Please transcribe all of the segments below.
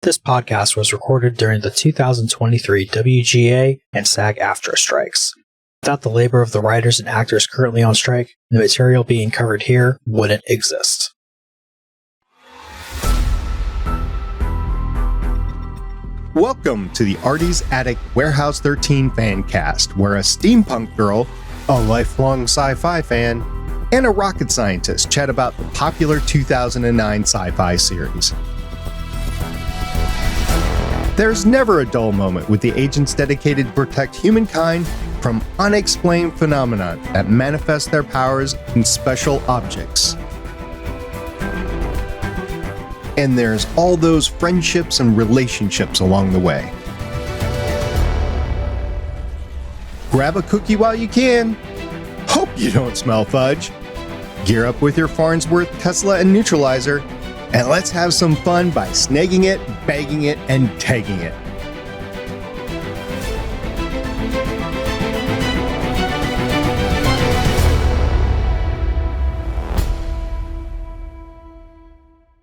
This podcast was recorded during the 2023 WGA and SAG-AFTRA strikes. Without the labor of the writers and actors currently on strike, the material being covered here wouldn't exist. Welcome to the Artie's Attic Warehouse 13 Fancast, where a steampunk girl, a lifelong sci-fi fan, and a rocket scientist chat about the popular 2009 sci-fi series. There's never a dull moment with the agents dedicated to protect humankind from unexplained phenomena that manifest their powers in special objects. And there's all those friendships and relationships along the way. Grab a cookie while you can. Hope you don't smell fudge. Gear up with your Farnsworth, Tesla, and neutralizer, and let's have some fun by snagging it, bagging it, and tagging it.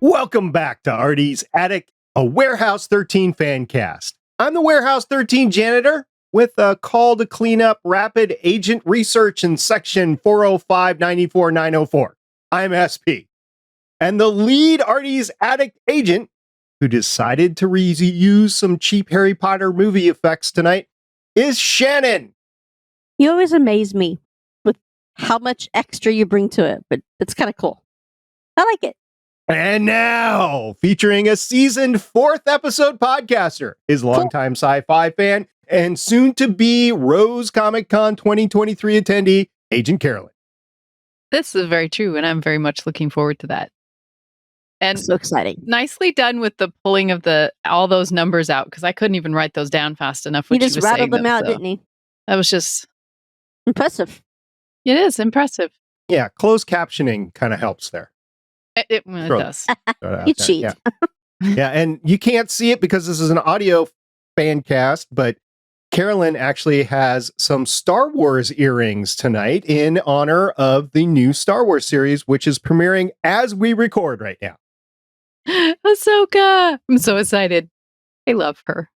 Welcome back to Artie's Attic, a Warehouse 13 Fancast. I'm the Warehouse 13 janitor with a call to clean up rapid agent research in section 405-94-904. I'm SP. And the lead Artie's Attic agent, who decided to reuse some cheap Harry Potter movie effects tonight, is Shannon. You always amaze me with how much extra you bring to it, but it's kind of cool. I like it. And now, featuring a seasoned 4th episode podcaster, his longtime sci-fi fan, and soon-to-be Rose Comic Con 2023 attendee, Agent Carolyn. This is very true, and I'm very much looking forward to that. And so exciting. Nicely done with the pulling of all those numbers out, because I couldn't even write those down fast enough. He just rattled them out, didn't he? That was just impressive. It is impressive. Yeah, closed captioning kind of helps there. It does. You cheat. Yeah, and you can't see it because this is an audio fan cast, but Carolyn actually has some Star Wars earrings tonight in honor of the new Star Wars series, which is premiering as we record right now. Ahsoka! I'm so excited. I love her.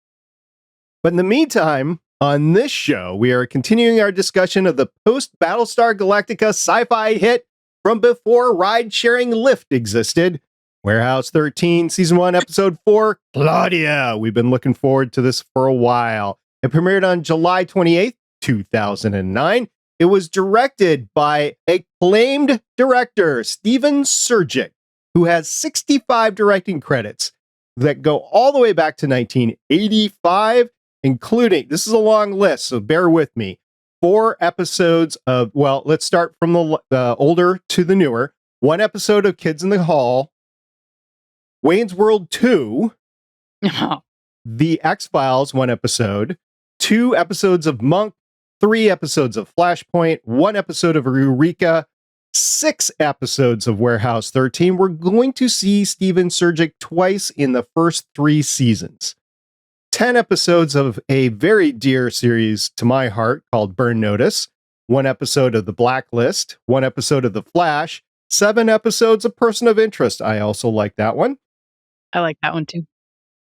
But in the meantime, on this show, we are continuing our discussion of the post-Battlestar Galactica sci-fi hit from before ride-sharing Lyft existed, Warehouse 13, Season 1, Episode 4, Claudia. We've been looking forward to this for a while. It premiered on July 28th, 2009. It was directed by acclaimed director Steven Surjik, who has 65 directing credits that go all the way back to 1985, including, this is a long list, so bear with me, 4 episodes of, well, let's start from the older to the newer. 1 episode of Kids in the Hall, Wayne's World 2, The X-Files 1 episode, 2 episodes of Monk, 3 episodes of Flashpoint, 1 episode of Eureka, 6 episodes of Warehouse 13. We're going to see Steven Surjik twice in the first 3 seasons. 10 episodes of a very dear series to my heart called Burn Notice, 1 episode of The Blacklist, 1 episode of The Flash, 7 episodes of Person of Interest. I also like that one. I like that one too.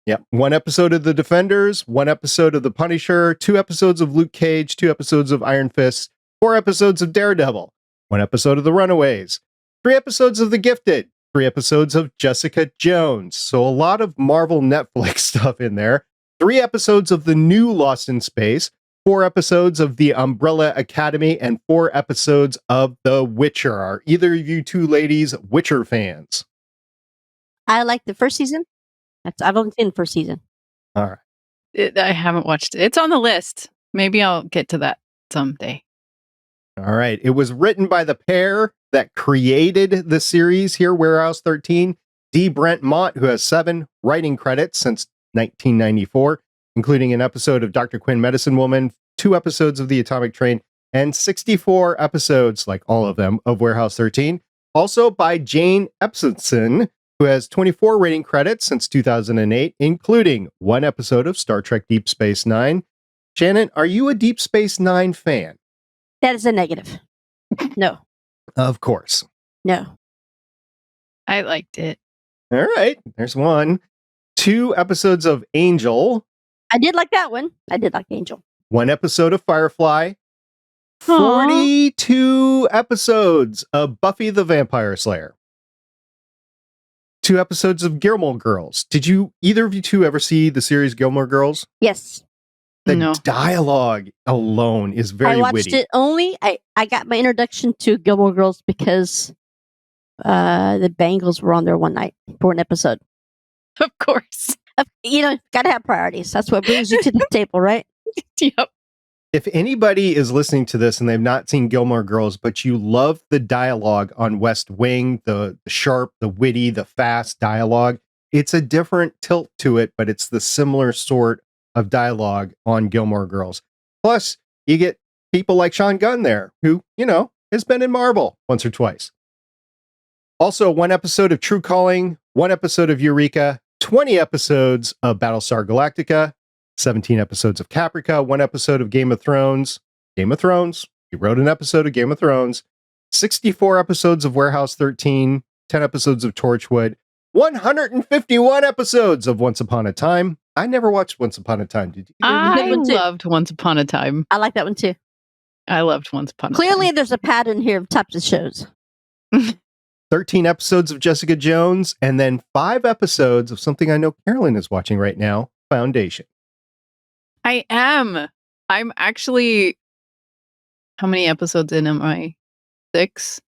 Yeah, 1 episode of The Defenders, 1 episode of The Punisher, 2 episodes of Luke Cage, 2 episodes of Iron Fist, 4 episodes of Daredevil, 1 episode of The Runaways, 3 episodes of The Gifted, 3 episodes of Jessica Jones. So a lot of Marvel Netflix stuff in there. 3 episodes of the new Lost in Space, 4 episodes of The Umbrella Academy, and 4 episodes of The Witcher. Are either of you two ladies Witcher fans? I like the first season. I've only seen the first season. All right. I haven't watched it. It's on the list. Maybe I'll get to that someday. All right. It was written by the pair that created the series here, Warehouse 13, D. Brent Mott, who has 7 writing credits since 1994, including an episode of Dr. Quinn Medicine Woman, 2 episodes of The Atomic Train, and 64 episodes, like all of them, of Warehouse 13. Also by Jane Epsonson, who has 24 rating credits since 2008, including 1 episode of Star Trek Deep Space Nine. Shannon, are you a Deep Space Nine fan? That is a negative. No. Of course. No. I liked it. All right. There's one. 2 episodes of Angel, I did like that one. I did like Angel. 1 episode of Firefly, 42 episodes of Buffy the Vampire Slayer, 2 episodes of Gilmore Girls. Did you either of you two ever see the series Gilmore Girls? Yes. The No. dialogue alone is very I watched witty. it only. I got my introduction to Gilmore Girls because the Bengals were on there one night for an episode. Of course. Gotta have priorities. That's what brings you to the table, right? Yep. If anybody is listening to this and they've not seen Gilmore Girls, but you love the dialogue on West Wing, the sharp, the witty, the fast dialogue, it's a different tilt to it, but it's the similar sort of dialogue on Gilmore Girls. Plus, you get people like Sean Gunn there, who, has been in Marvel once or twice. Also, 1 episode of True Calling, 1 episode of Eureka, 20 episodes of Battlestar Galactica, 17 episodes of Caprica, 1 episode of Game of Thrones. Game of Thrones. He wrote an episode of Game of Thrones. 64 episodes of Warehouse 13, 10 episodes of Torchwood, 151 episodes of Once Upon a Time. I never watched Once Upon a Time. Did you? I one too. loved Once Upon a Time. I like that one too. I loved Once Upon a Clearly, Time. there's a pattern here of types of shows. 13 episodes of Jessica Jones, and then 5 episodes of something I know Carolyn is watching right now, Foundation. I am. I'm actually. How many episodes in am I? 6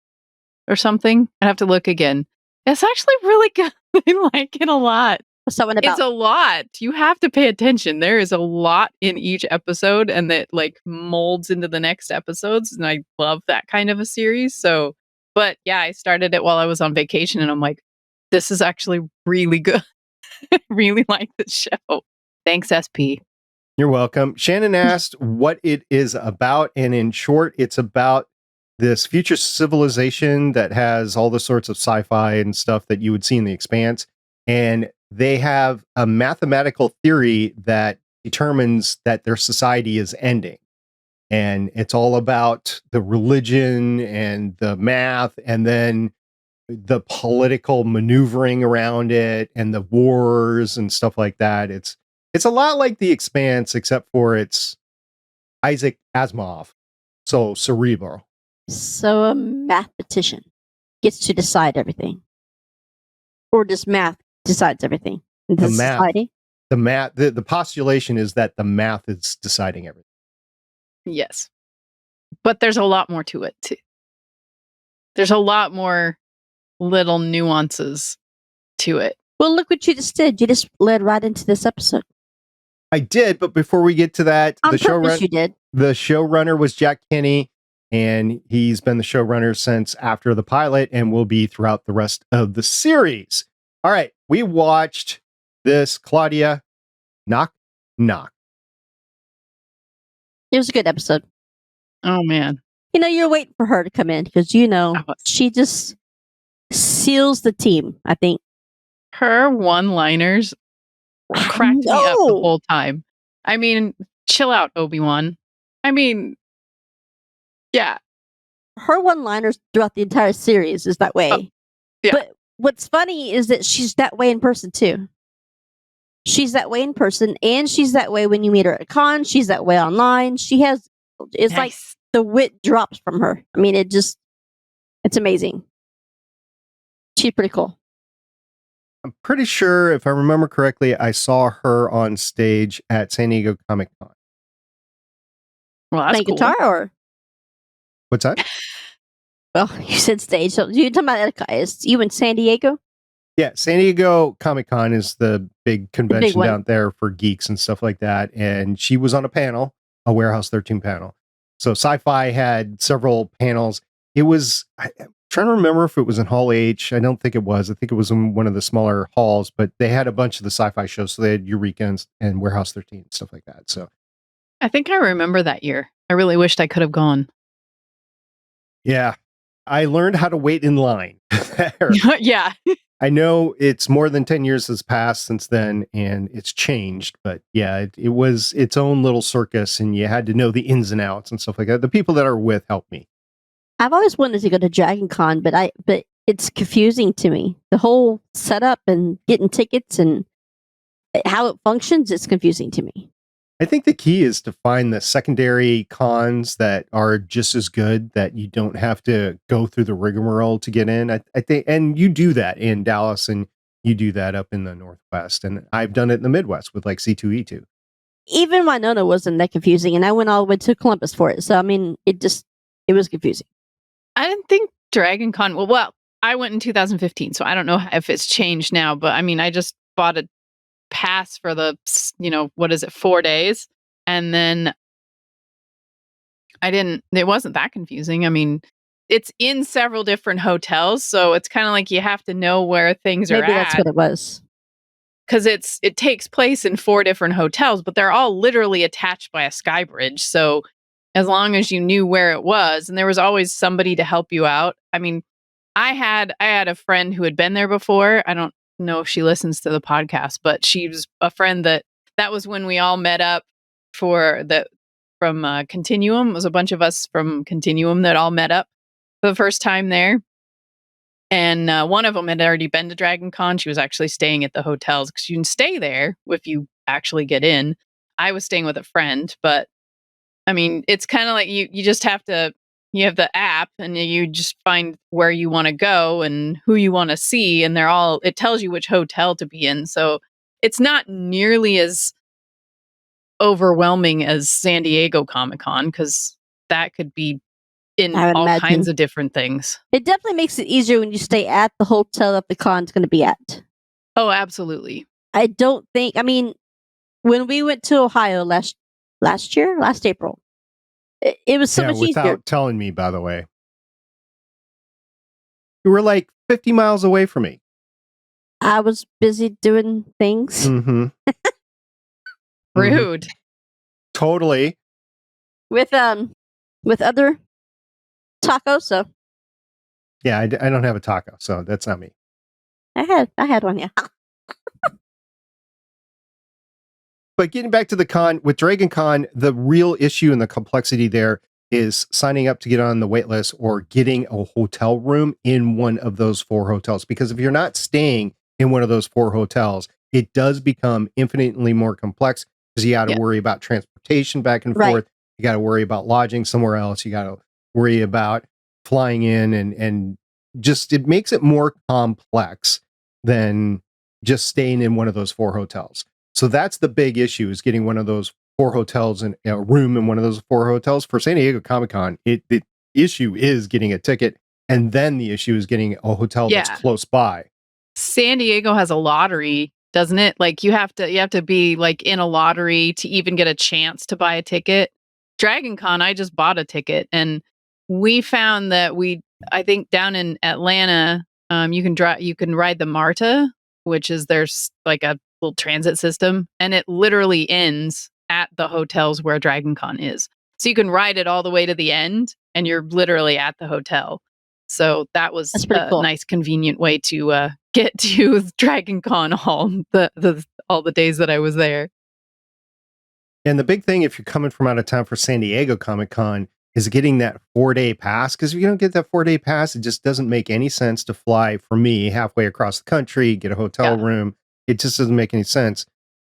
or something? I'd have to look again. It's actually really good. I like it a lot. What's that one about? It's a lot. You have to pay attention. There is a lot in each episode, and that molds into the next episodes. And I love that kind of a series. So, but yeah, I started it while I was on vacation, and I'm like, this is actually really good. I really like this show. Thanks, SP. You're welcome. Shannon asked what it is about, and in short, it's about this future civilization that has all the sorts of sci-fi and stuff that you would see in The Expanse, and they have a mathematical theory that determines that their society is ending. And it's all about the religion and the math, and then the political maneuvering around it, and the wars and stuff like that. It's a lot like The Expanse, except for it's Isaac Asimov, so cerebral. So a mathematician gets to decide everything, or just math decides everything in The the math. society. The math, the postulation is that the math is deciding everything. Yes. But there's a lot more to it, too. There's a lot more little nuances to it. Well, look what you just did. You just led right into this episode. I did, but before we get to that, On purpose, you did. the showrunner was Jack Kinney, and he's been the showrunner since after the pilot and will be throughout the rest of the series. All right, we watched this Claudia Knock Knock. It was a good episode. Oh, man. You're waiting for her to come in because I was. she just seals the team, I think. Her one-liners cracked me up the whole time. I mean, chill out, Obi-Wan. I mean, yeah. Her one-liners throughout the entire series is that way. Yeah. But what's funny is that she's that way in person too. She's that way in person, and she's that way when you meet her at a con. She's that way online. It's like Nice. the wit drops from her. I mean, it's amazing. She's pretty cool. I'm pretty sure, if I remember correctly, I saw her on stage at San Diego Comic Con. Well, that's Playing cool. guitar, or What's that? well, you said stage. So you're talking about is you in San Diego? Yeah, San Diego Comic Con is the big convention one. down there for geeks and stuff like that. And she was on a panel, a Warehouse 13 panel. So Syfy had several panels. It was, I'm trying to remember if it was in Hall H. I don't think it was. I think it was in one of the smaller halls, but they had a bunch of the sci-fi shows. So they had Eureka and Warehouse 13 and stuff like that. So I think I remember that year. I really wished I could have gone. yeah, I learned how to wait in line there. Yeah. I know it's more than 10 years has passed since then, and it's changed, but yeah, it was its own little circus, and you had to know the ins and outs and stuff like that. The people that are with helped me. I've always wanted to go to Dragon Con, but it's confusing to me. The whole setup and getting tickets, and how it functions, it's confusing to me. I think the key is to find the secondary cons that are just as good, that you don't have to go through the rigmarole to get in. I think, and you do that in Dallas, and you do that up in the Northwest, and I've done it in the Midwest with like C2E2. Even Winona wasn't that confusing, and I went all the way to Columbus for it. So I mean, it was confusing. I didn't think Dragon Con. Well, I went in 2015, so I don't know if it's changed now. But I mean, I just bought a pass for the 4 days, and then it wasn't that confusing. I mean, it's in several different hotels, so it's kind of like you have to know where things are at. Maybe that's what it was. Because it takes place in 4 different hotels, but they're all literally attached by a sky bridge. So as long as you knew where it was, and there was always somebody to help you out. I mean, I had a friend who had been there before. I don't know if she listens to the podcast, but she was a friend that was when we all met up from Continuum. It was a bunch of us from Continuum that all met up for the first time there. And one of them had already been to Dragon Con. She was actually staying at the hotels because you can stay there if you actually get in. I was staying with a friend, but I mean, it's kind of like you just have to, you have the app and you just find where you want to go and who you want to see. And it tells you which hotel to be in. So it's not nearly as overwhelming as San Diego Comic-Con, because that could be in all kinds of different things. It definitely makes it easier when you stay at the hotel that the con's going to be at. Oh, absolutely. I don't think, I mean, when we went to Ohio last April, it was so much without easier. Telling me, by the way. You were like 50 miles away from me. I was busy doing things. Mm-hmm. Rude. Totally. With other tacos, so. Yeah, I don't have a taco, so that's not me. I had one, yeah. But getting back to the con, with Dragon Con, the real issue and the complexity there is signing up to get on the wait list or getting a hotel room in one of those 4 hotels. Because if you're not staying in one of those 4 hotels, it does become infinitely more complex, because you got to worry about transportation back and forth. You got to worry about lodging somewhere else. You got to worry about flying in, and just, it makes it more complex than just staying in one of those 4 hotels. So that's the big issue, is getting one of those 4 hotels and a room in one of those 4 hotels. For San Diego Comic-Con, the issue is getting a ticket, and then the issue is getting a hotel that's close by. San Diego has a lottery, doesn't it? Like you have to be like in a lottery to even get a chance to buy a ticket. Dragon Con, I just bought a ticket, and we found that I think down in Atlanta, you can ride the MARTA, which is there's like a little transit system, and it literally ends at the hotels where Dragon Con is. So you can ride it all the way to the end, and you're literally at the hotel. So that was a nice, convenient way to get to Dragon Con all the days that I was there. And the big thing, if you're coming from out of town for San Diego Comic-Con, is getting that 4-day pass. Because if you don't get that 4-day pass, it just doesn't make any sense to fly, for me, halfway across the country, get a hotel room. It just doesn't make any sense.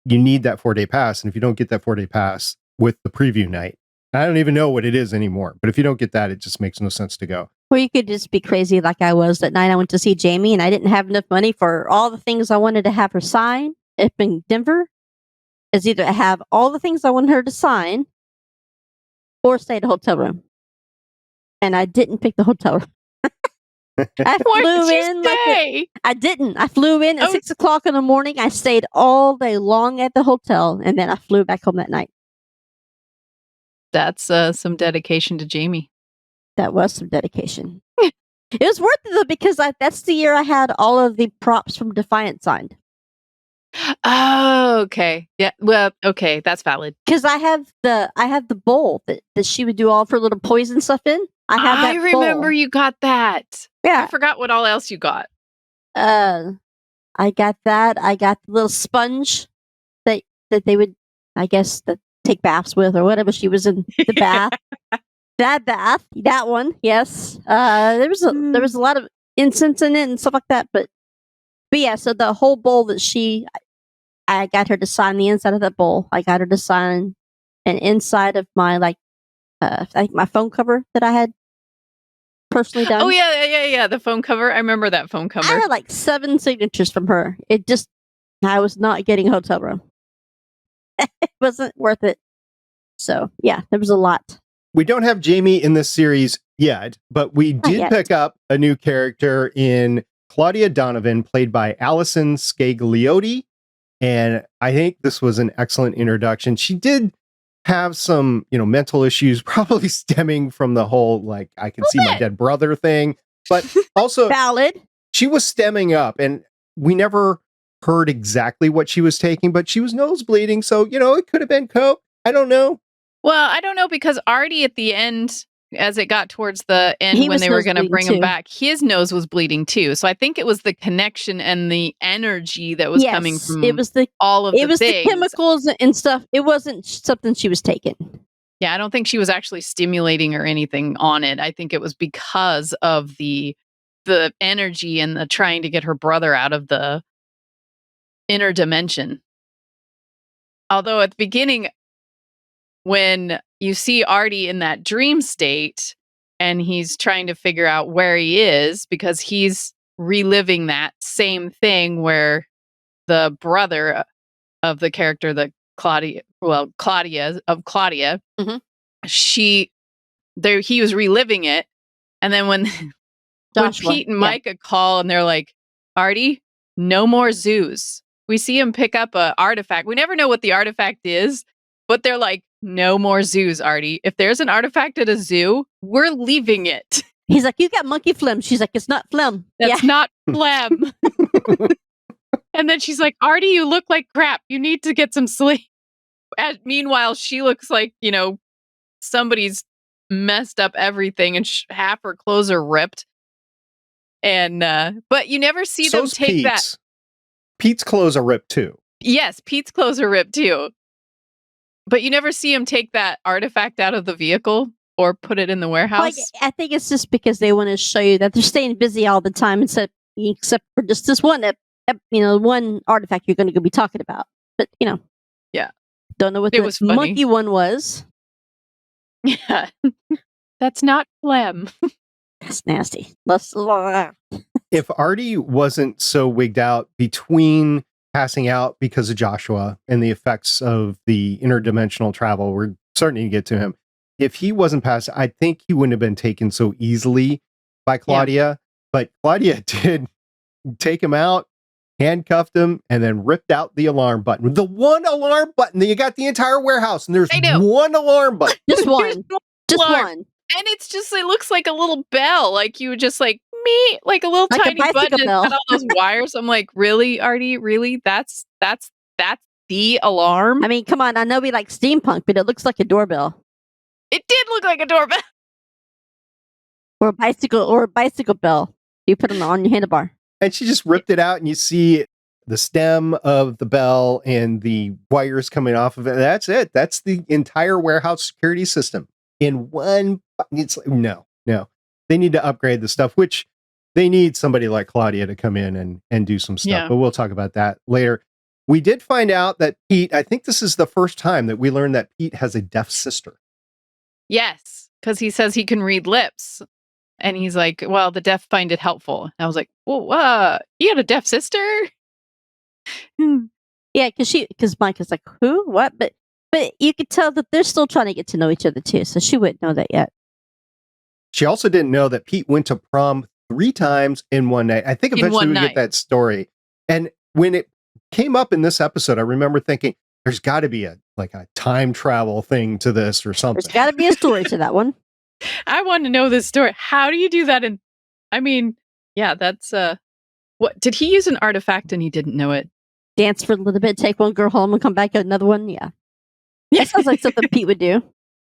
You need that 4-day pass. And if you don't get that 4-day pass with the preview night, I don't even know what it is anymore. But if you don't get that, it just makes no sense to go. Or you could just be crazy like I was that night. I went to see Jamie, and I didn't have enough money for all the things I wanted to have her sign up in Denver. Is either have all the things I wanted her to sign or stay at a hotel room. And I didn't pick the hotel room. I flew in at 6 o'clock in the morning. I stayed all day long at the hotel, and then I flew back home that night. That's some dedication to Jamie. That was some dedication. It was worth it though, because that's the year I had all of the props from Defiant signed. Oh, okay. Yeah. Well, okay. That's valid. Because I have the bowl that she would do all of her little poison stuff in. I remember bowl. You got that. Yeah. I forgot what all else you got. I got that. I got the little sponge that they would, I guess, take baths with or whatever. She was in the bath. That one. Yes. There was a lot of incense in it and stuff like that. But yeah. So the whole bowl that I got her to sign the inside of that bowl. I got her to sign an inside of my I think my phone cover that I had personally done. Oh yeah. The phone cover. I remember that phone cover. I had like 7 signatures from her. I was not getting a hotel room. It wasn't worth it. So yeah, there was a lot. We don't have Jamie in this series yet, but we did pick up a new character in Claudia Donovan, played by Allison Scagliotti. And I think this was an excellent introduction. She did have some, mental issues, probably stemming from the whole, I can see my dead brother thing, but also valid. She was stemming up, and we never heard exactly what she was taking, but she was nosebleeding. So, it could have been coke. I don't know. Well, I don't know, because Artie at the end, as it got towards the end when they were going to bring him back, his nose was bleeding too. So I think it was the connection and the energy that was coming from all of the things. It was the chemicals and stuff. It wasn't something she was taking. Yeah, I don't think she was actually stimulating or anything on it. I think it was because of the energy and the trying to get her brother out of the inner dimension. Although at the beginning, when you see Artie in that dream state and he's trying to figure out where he is, because he's reliving that same thing where the brother of the character that Claudia, Mm-hmm. he was reliving it. And then when Pete and Myka call and they're like, Artie, no more zoos. We see him pick up an artifact. We never know what the artifact is, but they're like, no more zoos, Artie. If there's an artifact at a zoo, we're leaving it. He's like, you got monkey phlegm. She's like, it's not phlegm. That's not phlegm. And then she's like, Artie, you look like crap. You need to get some sleep. Meanwhile, she looks like, somebody's messed up everything and half her clothes are ripped. And, but you never see them take that. Pete's clothes are ripped too. Yes, Pete's clothes are ripped too. But you never see him take that artifact out of the vehicle or put it in the warehouse. I think it's just because they want to show you that they're staying busy all the time, except for just this one, one artifact you're going to be talking about. But yeah, don't know what the monkey one was. Yeah, that's not phlegm. That's nasty. If Artie wasn't so wigged out between passing out because of Joshua and the effects of the interdimensional travel, we're starting to get to him. If he wasn't passed, I think he wouldn't have been taken so easily by Claudia. Yeah. But Claudia did take him out, handcuffed him, and then ripped out the alarm button. The one alarm button that you got the entire warehouse, and there's one alarm button. Just one. Just one. And it looks like a little bell. Like you would just like a little tiny button and got all those wires. I'm like, really, Artie? Really? That's the alarm? I mean, come on. I know we like steampunk, but it looks like a doorbell. It did look like a doorbell. Or a bicycle bell. You put them on your handlebar. And she just ripped it out, and you see the stem of the bell and the wires coming off of it. That's it. That's the entire warehouse security system in one. It's like, no. They need to upgrade the stuff, which they need somebody like Claudia to come in and do some stuff. Yeah. But we'll talk about that later. We did find out that Pete, I think this is the first time that we learned that Pete has a deaf sister. Yes, because he says he can read lips. And he's like, well, the deaf find it helpful. And I was like, well, you got a deaf sister? Yeah, because Myka's like, who? What? But you could tell that they're still trying to get to know each other too. So she wouldn't know that yet. She also didn't know that Pete went to prom 3 times in one night. I think eventually we get that story. And when it came up in this episode, I remember thinking, there's got to be a time travel thing to this or something. There's got to be a story to that one. I want to know this story. How do you do that? And I mean, yeah, that's what did he use an artifact and he didn't know it? Dance for a little bit, take one girl home and come back at another one. Yeah. That sounds like something Pete would do.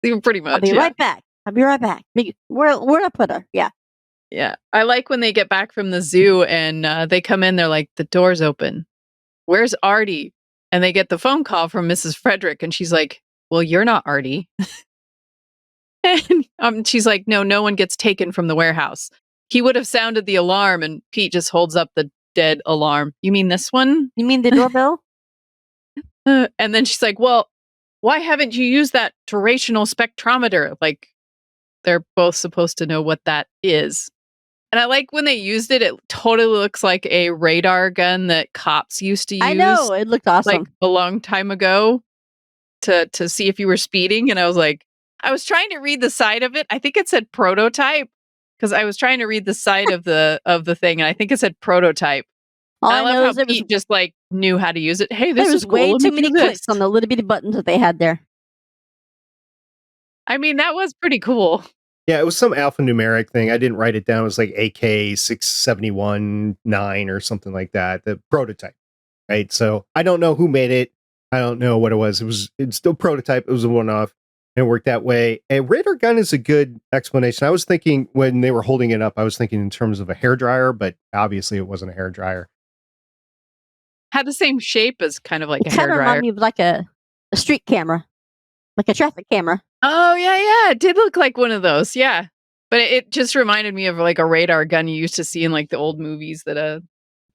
Pretty much. I'll be right back. Where I put her? Yeah. Yeah. I like when they get back from the zoo and they come in, they're like, the door's open. Where's Artie? And they get the phone call from Mrs. Frederick and she's like, well, you're not Artie. And she's like, no one gets taken from the warehouse. He would have sounded the alarm, and Pete just holds up the dead alarm. You mean this one? You mean the doorbell? And then she's like, well, why haven't you used that durational spectrometer? Like, they're both supposed to know what that is. And I like when they used it, it totally looks like a radar gun that cops used to use. I know, it looked awesome. Like a long time ago to see if you were speeding. And I was like, I was trying to read the side of it. I think it said prototype because I was trying to read the side of the thing, and I think it said prototype. All I I love know how is Pete just like knew how to use it. Hey, this there is was cool. way Let too me many do this. clicks on the little bitty buttons that they had there. I mean, that was pretty cool. Yeah, it was some alphanumeric thing. I didn't write it down. It was like AK6719 or something like that. The prototype, right? So I don't know who made it. I don't know what it was. It's still prototype. It was a one-off. And it worked that way. A radar gun is a good explanation. I was thinking when they were holding it up, I was thinking in terms of a hairdryer, but obviously it wasn't a hairdryer. Had the same shape as kind of like It a kind of hairdryer. reminded me of like a street camera, like a traffic camera. Oh, yeah. It did look like one of those. Yeah. But it just reminded me of like a radar gun you used to see in like the old movies that a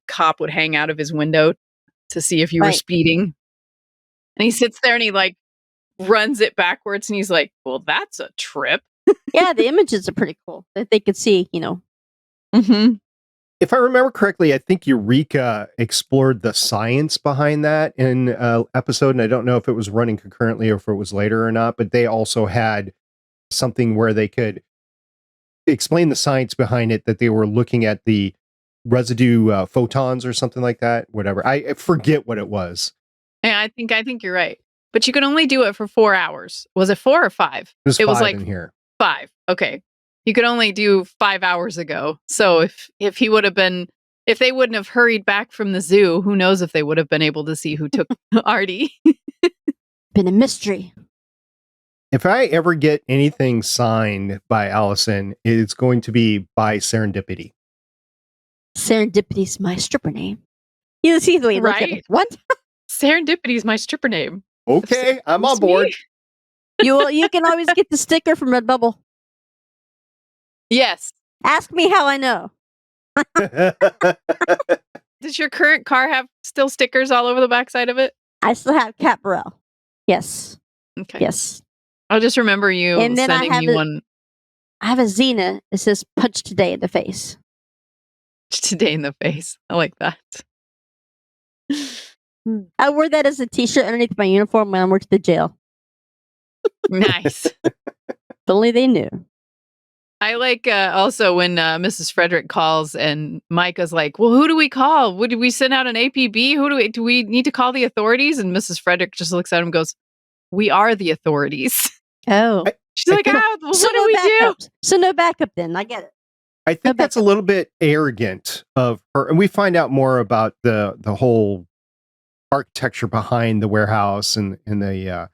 cop would hang out of his window to see if you were Right. speeding. And he sits there and he like runs it backwards and he's like, well, that's a trip. Yeah, the images are pretty cool that they could see, you know. Mm-hmm. If I remember correctly, I think Eureka explored the science behind that in an episode, and I don't know if it was running concurrently or if it was later or not, but they also had something where they could explain the science behind it, that they were looking at the residue photons or something like that, whatever. I forget what it was. Yeah, I think you're right. But you could only do it for 4 hours. Was it 4 or 5? It was It was 5 like in here. 5. Okay. You could only do 5 hours ago. So if he would have been, if they wouldn't have hurried back from the zoo, who knows if they would have been able to see who took Artie. Been a mystery. If I ever get anything signed by Allison, it's going to be by Serendipity. Serendipity's my stripper name. You see the way he looked at Right? it. What? Serendipity is my stripper name. Okay, I'm on Excuse board. me? You can always get the sticker from Redbubble. Yes. Ask me how I know. Does your current car have still stickers all over the backside of it? I still have Cat Burrell. Yes. Okay. Yes. I'll just remember you And then I sending have me it- one I have a Xena. It says punch today in the face. today in the face. I like that. I wore that as a t-shirt underneath my uniform when I worked at the jail. Nice. If only they knew. I like also when Mrs. Frederick calls and Myka's like, well, who do we call? Would we send out an APB? Do we need to call the authorities? And Mrs. Frederick just looks at him and goes, we are the authorities. Oh. She's like, think- what do we do? backups. So no backup then. I get it. I think that's a little bit arrogant of her, and we find out more about the whole architecture behind the warehouse and the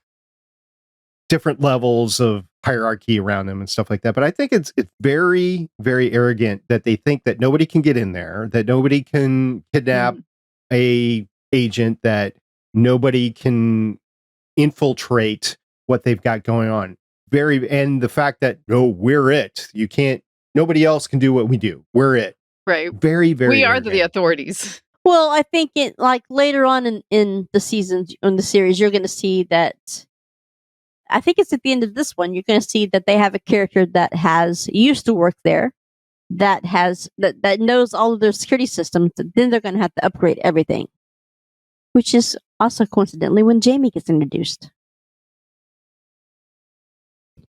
different levels of hierarchy around them and stuff like that. But I think it's very, very arrogant that they think that nobody can get in there, that nobody can kidnap a agent, that nobody can infiltrate what they've got going on. And the fact that we're it. You can't. Nobody else can do what we do. We're it. Right. Very, very. We are arrogant. the authorities. Well, I think it like later on in the seasons in the series, you're going to see that. I think it's at the end of this one. You're going to see that they have a character that used to work there, that knows all of their security systems. Then they're going to have to upgrade everything, which is also coincidentally when Jamie gets introduced.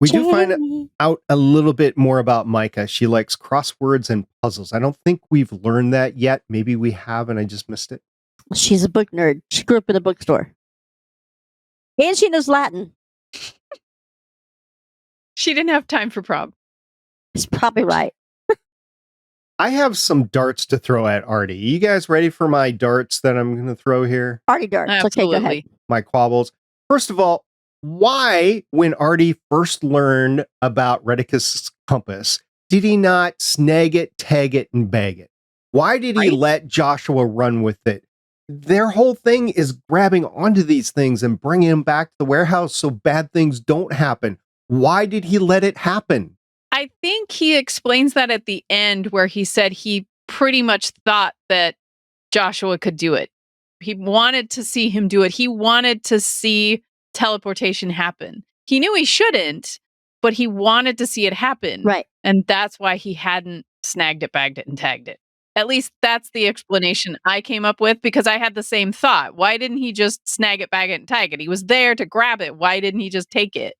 We do find Jamie. out a little bit more about Myka. She likes crosswords and puzzles. I don't think we've learned that yet. Maybe we have, and I just missed it. She's a book nerd. She grew up in a bookstore, and she knows Latin. She didn't have time for prom. It's probably right. I have some darts to throw at Artie. You guys ready for my darts that I'm going to throw here? Artie darts. Okay, go ahead. Absolutely. My quabbles. First of all, why, when Artie first learned about Redicus' compass, did he not snag it, tag it, and bag it? Why did he Right. let Joshua run with it? Their whole thing is grabbing onto these things and bringing them back to the warehouse so bad things don't happen. Why did he let it happen? I think he explains that at the end where he said he pretty much thought that Joshua could do it. wanted to see him do it. He wanted to see teleportation happen. He knew he shouldn't, but he wanted to see it happen. Right. And that's why he hadn't snagged it, bagged it, and tagged it. At least that's the explanation I came up with, because I had the same thought. Why didn't he just snag it, bag it, and tag it? He was there to grab it. Why didn't he just take it?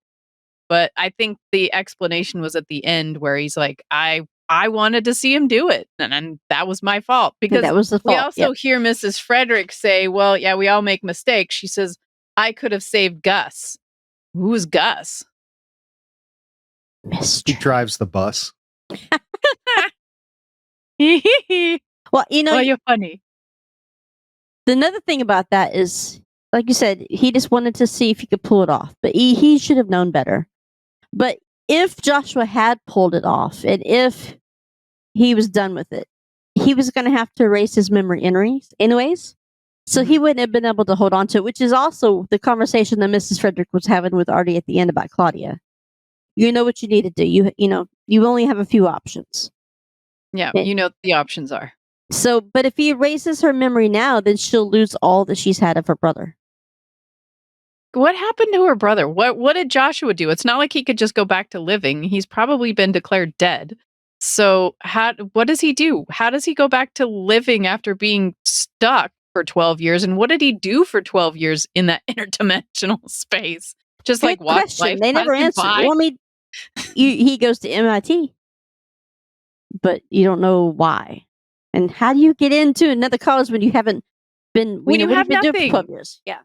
But I think the explanation was at the end where he's like, I wanted to see him do it. And that was my fault. Because that was the we fault. also hear Mrs. Frederick say, well, yeah, we all make mistakes. She says, I could have saved Gus. Who's Gus? He drives the bus. Well, you know, Oh, you're funny. another thing about that is, like you said, he just wanted to see if he could pull it off, but he should have known better. But if Joshua had pulled it off, and if he was done with it, he was going to have to erase his memory anyways. So he wouldn't have been able to hold on to it, which is also the conversation that Mrs. Frederick was having with Artie at the end about Claudia. You know what you need to do. You only have a few options. Yeah, you know what the options are. So, but if he erases her memory now, then she'll lose all that she's had of her brother. What happened to her brother? What did Joshua do? It's not like he could just go back to living. He's probably been declared dead. So what does he do? How does he go back to living after being stuck for 12 years? And what did he do for 12 years in that interdimensional space? Just like watch question. life They never pass him answered. by? Well, I mean, he goes to MIT, but you don't know why. And how do you get into another college when you haven't been? When you have been doing nothing. for 12 years? Yeah.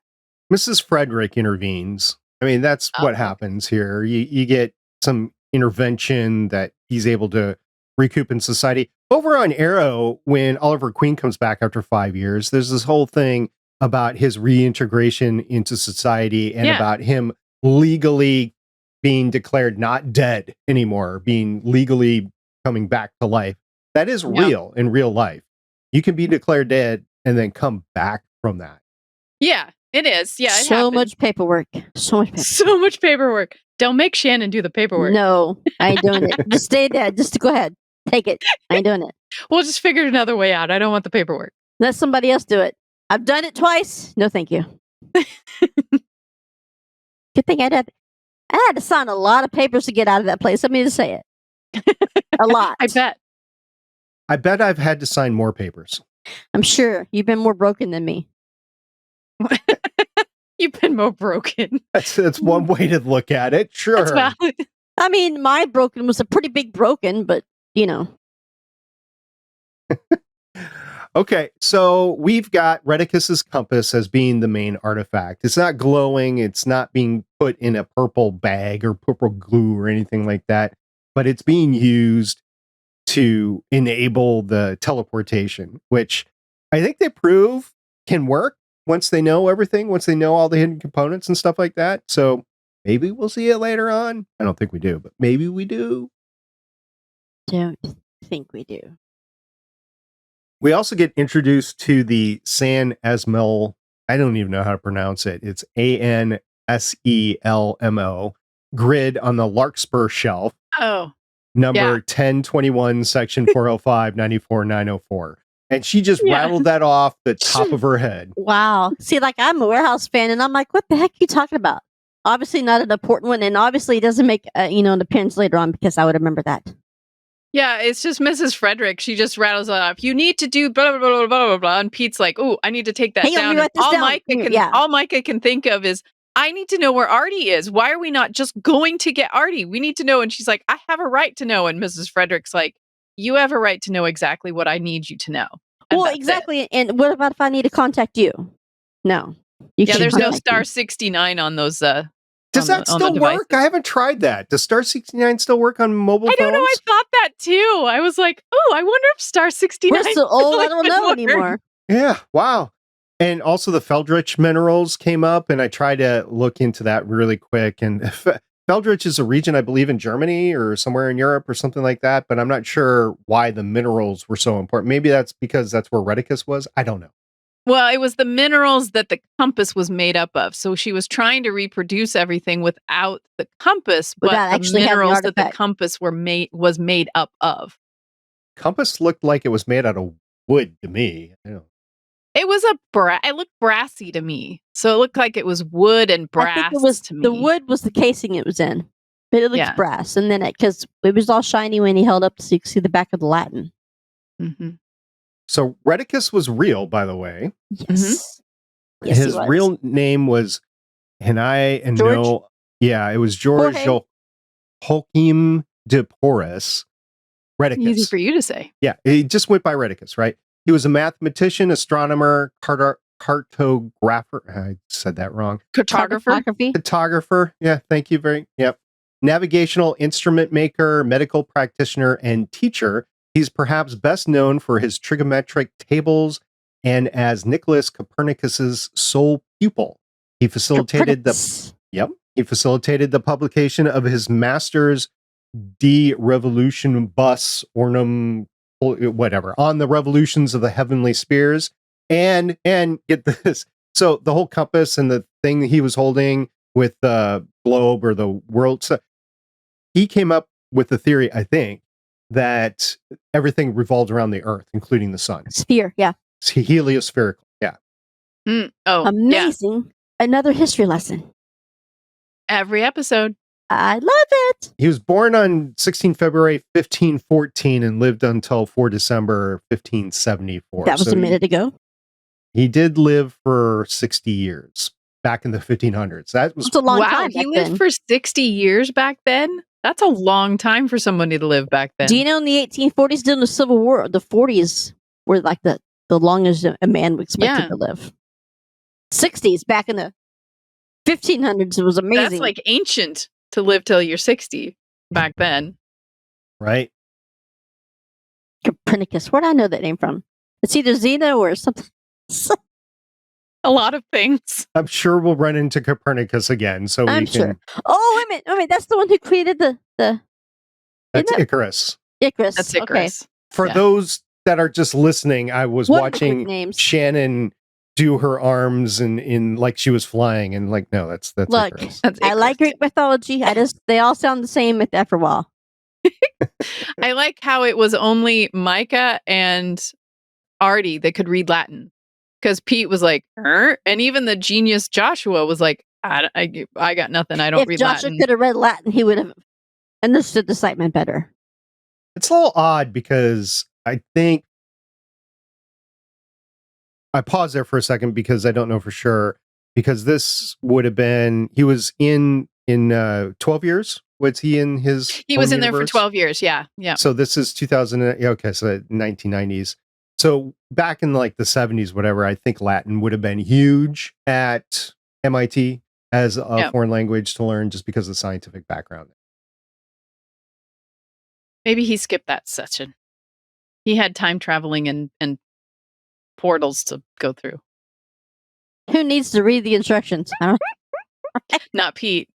Mrs. Frederick intervenes. I mean, that's what happens here. You get some intervention that he's able to recoup in society. Over on Arrow, when Oliver Queen comes back after 5 years, there's this whole thing about his reintegration into society and about him legally being declared not dead anymore, being legally coming back to life. That is real in real life. You can be declared dead and then come back from that. Yeah, it is. Yeah, it So happens. much paperwork. So much paperwork. Don't make Shannon do the paperwork. No, I ain't doing it. Just stay dead. Just go ahead. Take it. I ain't doing it. We'll just figure another way out. I don't want the paperwork. Let somebody else do it. I've done it twice. No, thank you. Good thing I had to sign a lot of papers to get out of that place. Let me just say it. A lot. I bet I've had to sign more papers. I'm sure you've been more broken than me. You've been more broken. That's one way to look at it. Sure. That's valid. I mean, my broken was a pretty big broken, but you know. Okay, so we've got Redicus's compass as being the main artifact. It's not glowing. It's not being put in a purple bag or purple glue or anything like that, but it's being used to enable the teleportation, which I think they prove can work once they know everything, once they know all the hidden components and stuff like that. So maybe we'll see it later on. I don't think we do, but maybe we do. Don't think we do. We also get introduced to the San Esmel. I don't even know how to pronounce it. It's ANSELMO grid on the Larkspur shelf. Oh. Number 1021, section 405, 94, 904. And she just rattled that off the top of her head. Wow. See, like I'm a warehouse fan and I'm like, what the heck are you talking about? Obviously not an important one. And obviously it doesn't make, an appearance later on because I would remember that. Yeah, it's just Mrs. Frederick. She just rattles it off. You need to do blah, blah, blah, blah, blah, blah. And Pete's like, oh, I need to take that down. And all Myka can think of is, I need to know where Artie is. Why are we not just going to get Artie? We need to know. And she's like, I have a right to know. And Mrs. Frederick's like, you have a right to know exactly what I need you to know. And well, exactly. It. And what about if I need to contact you? No. There's no star 69 on those. Does that still work? I haven't tried that. Does star 69 still work on mobile phones? I don't know. I thought that too. I was like, oh, I wonder if star 69 We're so old, I don't know anymore. Yeah. Wow. And also the Feldrich minerals came up, and I tried to look into that really quick. And Feldrich is a region, I believe, in Germany or somewhere in Europe or something like that, but I'm not sure why the minerals were so important. Maybe that's because that's where Redicus was. I don't know. Well, it was the minerals that the compass was made up of. So she was trying to reproduce everything without the compass, but the minerals that the compass was made up of. Compass looked like it was made out of wood to me. It was it looked brassy to me. So it looked like it was wood and brass I think it was to me. the wood was the casing it was in, but it looked Yeah. brass. And then because it was all shiny when he held up, so you could see the back of the Latin. Mm-hmm. So Redicus was real, by the way. Yes. Yes, he His was. real name was, and George? no, yeah, it was George Jorge? Joachim de Porres. Redicus. Easy for you to say. Yeah, he just went by Redicus, right? He was a mathematician, astronomer, cartographer. I said that wrong. Cartography. Photographer. Yeah, thank you yep. Navigational instrument maker, medical practitioner, and teacher. He's perhaps best known for his trigonometric tables and as Nicholas Copernicus's sole pupil. He facilitated the publication of his master's De Revolution Bus Ornum whatever on the revolutions of the heavenly spheres. And get this. So the whole compass and the thing that he was holding with the globe or the world, so he came up with the theory, I think, that everything revolved around the earth, including the sun. Sphere, yeah. It's heliospherical. Yeah. Amazing. Yeah. Another history lesson. Every episode. I love it. He was born on 16 February 1514 and lived until 4 December 1574. That was a minute ago. He did live for 60 years back in the 1500s. That was It's a long wow, time. he lived for 60 years back then? That's a long time for somebody to live back then. Do you know in the 1840s, during the Civil War, the 40s were like the longest a man was expected to live. 60s, back in the 1500s, it was amazing. That's like ancient to live till you're 60 back then. right. Copernicus. Where do I know that name from? It's either Zeta or something. A lot of things. I'm sure we'll run into Copernicus again. So I'm we can. sure. Oh, wait a minute. That's the one who created the That's isn't it? Icarus. Icarus. That's Okay. Icarus. For Yeah. those that are just listening, I was Wonderful watching names. Shannon do her arms and in like she was flying, and like, no, that's Look, Icarus. That's I like Icarus. Greek mythology. They all sound the same after a while. I like how it was only Myka and Artie that could read Latin. Because Pete was like, and even the genius Joshua was like, I got nothing. I don't If read Joshua Latin. could have read Latin, he would have understood the Sightman better. It's a little odd because I think I paused there for a second because I don't know for sure, because this would have been, he was in 12 years. Was he in his He was own in there for universe? 12 years. Yeah. Yeah. So this is 2000. Okay, so 1990s. So back in like the 70s, whatever, I think Latin would have been huge at MIT as a foreign language to learn just because of the scientific background. Maybe he skipped that session. He had time traveling and portals to go through. Who needs to read the instructions? I don't, Not Pete,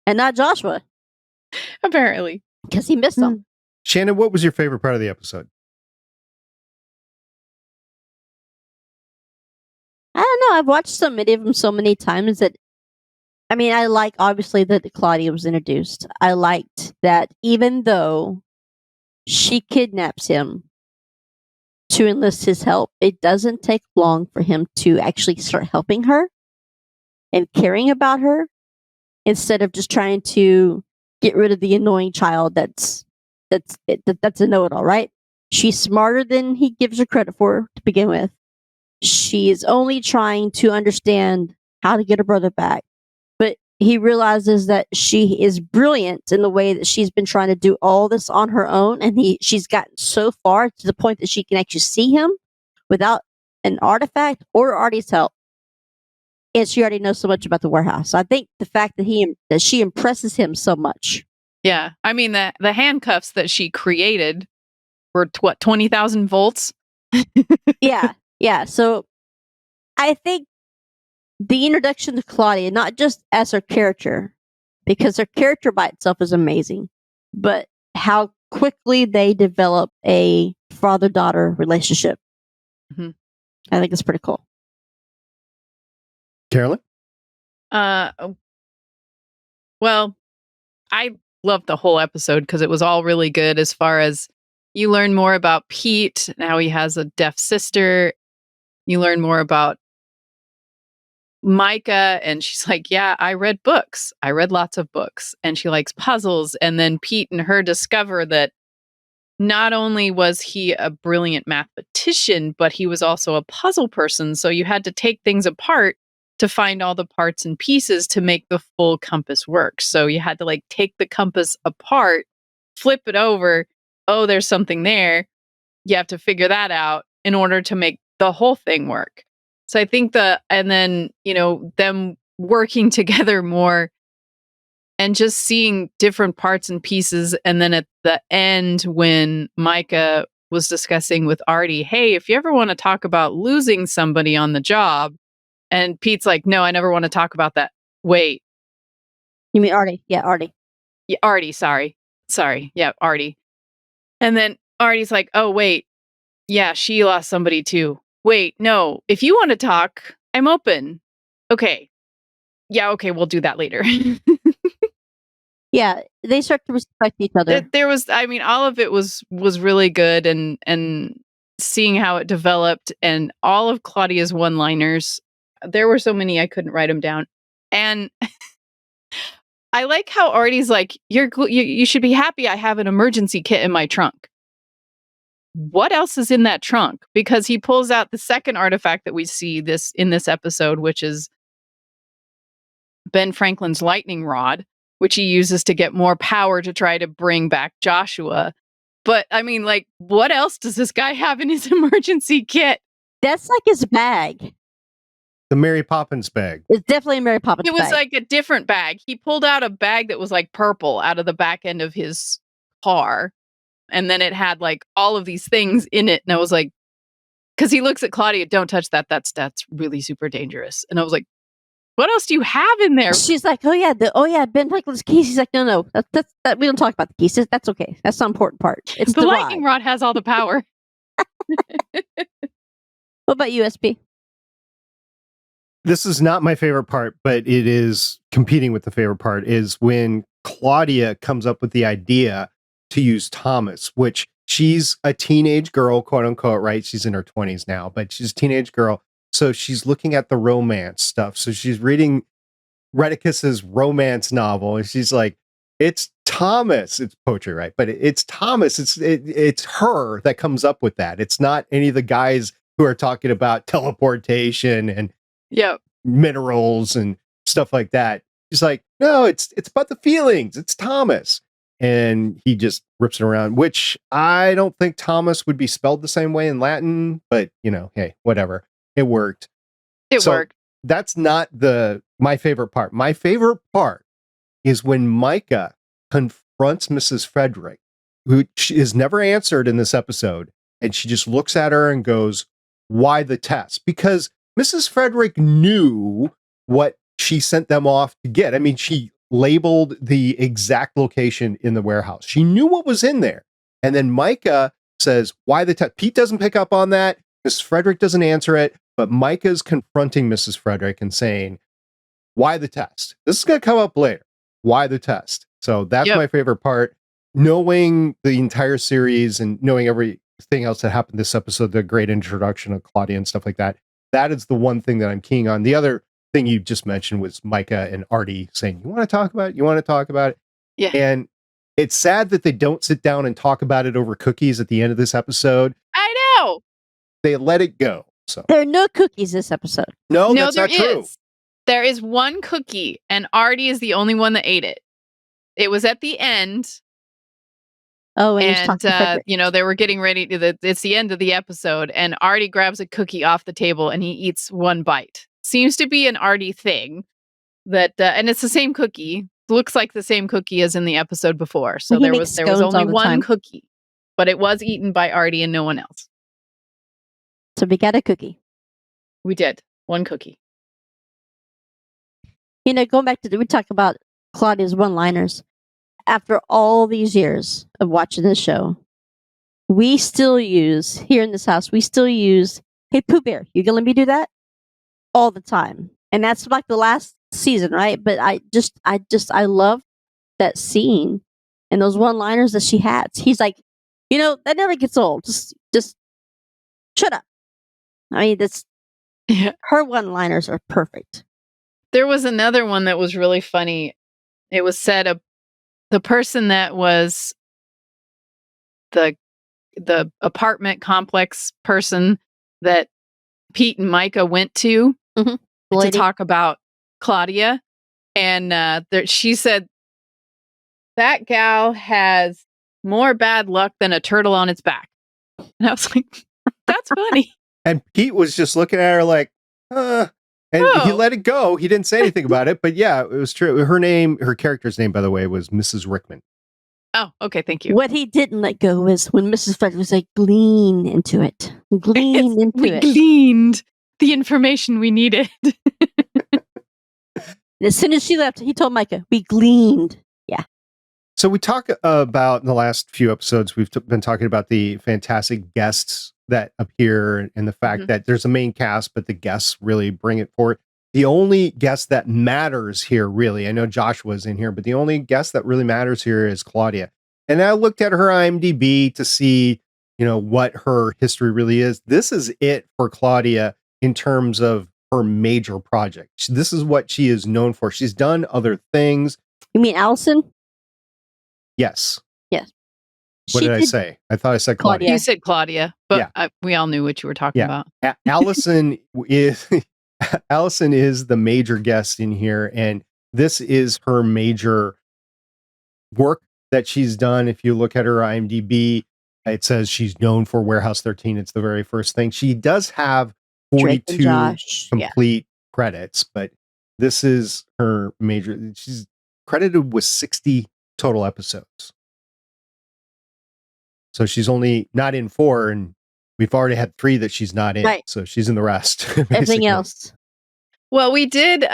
and not Joshua, apparently. because he missed them. Shannon, what was your favorite part of the episode? I don't know. I've watched so many of them so many times that, I mean, I like obviously that Claudia was introduced. I liked that even though she kidnaps him to enlist his help, it doesn't take long for him to actually start helping her and caring about her instead of just trying to get rid of the annoying child that's a know-it-all, right? She's smarter than he gives her credit for to begin with. She is only trying to understand how to get her brother back. But he realizes that she is brilliant in the way that she's been trying to do all this on her own. And she's gotten so far to the point that she can actually see him without an artifact or Artie's help. And she already knows so much about the warehouse. I think the fact that she impresses him so much. Yeah. I mean, the handcuffs that she created were 20,000 volts? Yeah. Yeah. So I think the introduction to Claudia, not just as her character, because her character by itself is amazing, but how quickly they develop a father-daughter relationship. Mm-hmm. I think it's pretty cool. Carolyn? Well, I loved the whole episode because it was all really good as far as you learn more about Pete, now he has a deaf sister. you learn more about Myka, and she's like, yeah, I read books. I read lots of books, and she likes puzzles. And then Pete and her discover that not only was he a brilliant mathematician, but he was also a puzzle person. So you had to take things apart to find all the parts and pieces to make the full compass work. So you had to like take the compass apart, flip it over. Oh, there's something there. You have to figure that out in order to make the whole thing work. So I think and then, them working together more and just seeing different parts and pieces. And then at the end, when Myka was discussing with Artie, hey, if you ever want to talk about losing somebody on the job, and Pete's like, no, I never want to talk about that. Wait. You mean Artie? Yeah, Artie. Yeah, Artie, sorry. Yeah, Artie. And then Artie's like, oh, wait. Yeah, she lost somebody too. Wait, no. If you want to talk, I'm open. Okay. Yeah, okay, we'll do that later. Yeah, they start to respect each other. There was, all of it was really good, and seeing how it developed, and all of Claudia's one-liners. There were so many I couldn't write them down. And I like how Artie's like, you should be happy I have an emergency kit in my trunk. What else is in that trunk? Because he pulls out the second artifact that we see in this episode, which is Ben Franklin's lightning rod, which he uses to get more power to try to bring back Joshua. But what else does this guy have in his emergency kit? That's like his bag. The Mary Poppins bag. It's definitely a Mary Poppins bag. It was like a different bag. He pulled out a bag that was like purple out of the back end of his car. And then it had like all of these things in it. And I was like, because he looks at Claudia, don't touch that. That's really super dangerous. And I was like, what else do you have in there? She's like, Ben Franklin's keys. He's like, no, that's we don't talk about the keys. That's okay. That's the important part. It's the lightning rod has all the power. What about USP? This is not my favorite part, but it is competing with the favorite part, is when Claudia comes up with the idea to use Thomas, which she's a teenage girl, quote unquote, right? She's in her 20s now, but she's a teenage girl. So she's looking at the romance stuff. So she's reading Redicus's romance novel, and she's like, it's Thomas. It's poetry, right? But it's Thomas. It's her that comes up with that. It's not any of the guys who are talking about teleportation and minerals and stuff like that. She's like, no, it's about the feelings. It's Thomas. And he just rips it around, which I don't think Thomas would be spelled the same way in Latin, but hey, whatever. It worked. It worked. That's not my favorite part. My favorite part is when Myka confronts Mrs. Frederick, who is never answered in this episode, and she just looks at her and goes, why the test? Because Mrs. Frederick knew what she sent them off to get. I mean, she labeled the exact location in the warehouse. She knew what was in there. And then Myka says, why the test? Pete doesn't pick up on that. Mrs. Frederick doesn't answer it, but Myka's confronting Mrs. Frederick and saying, why the test? This is going to come up later. Why the test? So that's my favorite part. Knowing the entire series and knowing everything else that happened this episode, the great introduction of Claudia and stuff like that, that is the one thing that I'm keying on. The other thing you just mentioned was Myka and Artie saying, you want to talk about it? You want to talk about it? Yeah. And it's sad that they don't sit down and talk about it over cookies at the end of this episode. I know. They let it go. So there are no cookies this episode. No, that's not true. There is one cookie, and Artie is the only one that ate it. It was at the end. Oh, and they were getting ready to. It's the end of the episode, and Artie grabs a cookie off the table and he eats one bite. Seems to be an Artie thing. And it's the same cookie. Looks like the same cookie as in the episode before. So there was only one cookie, but it was eaten by Artie and no one else. So we got a cookie. We did. One cookie. Going back to we talk about Claudia's one-liners. After all these years of watching this show, we still use, here in this house, hey, Pooh Bear, you gonna let me do that? All the time. And that's like the last season, right? But I love that scene and those one-liners that she has. He's like, that never gets old. Just shut up. I mean, Yeah. Her one-liners are perfect. There was another one that was really funny. It was said the person that was the apartment complex person that Pete and Myka went to The to lady. talk about Claudia. And she said, that gal has more bad luck than a turtle on its back. And I was like, that's funny. And Pete was just looking at her like, and he Oh. let it go. He didn't say anything about it, but yeah, it was true. Her character's name, by the way, was Mrs. Rickman. Oh, okay, thank you. What he didn't let go was when Mrs. Fred was like, glean into it. Glean into We it. gleaned the information we needed. And as soon as she left, he told Myka, we gleaned. Yeah. So we talk about in the last few episodes, we've been talking about the fantastic guests that appear and the fact that there's a main cast, but the guests really bring it forward. The only guest that matters here, really, I know Joshua's in here, but the only guest that really matters here is Claudia. And I looked at her IMDb to see, what her history really is. This is it for Claudia in terms of her major project. This is what she is known for. She's done other things. You mean Allison? Yes. Yes. What did I say? I thought I said Claudia. You said Claudia, but we all knew what you were talking about. Allison is Allison is the major guest in here, and this is her major work that she's done. If you look at her IMDb, it says she's known for Warehouse 13. It's the very first thing. She does have 42 complete credits, but this is her major. She's credited with 60 total episodes. So she's only not in 4, and we've already had 3 that she's not in. Right. So she's in the rest. Everything else. Well, we did.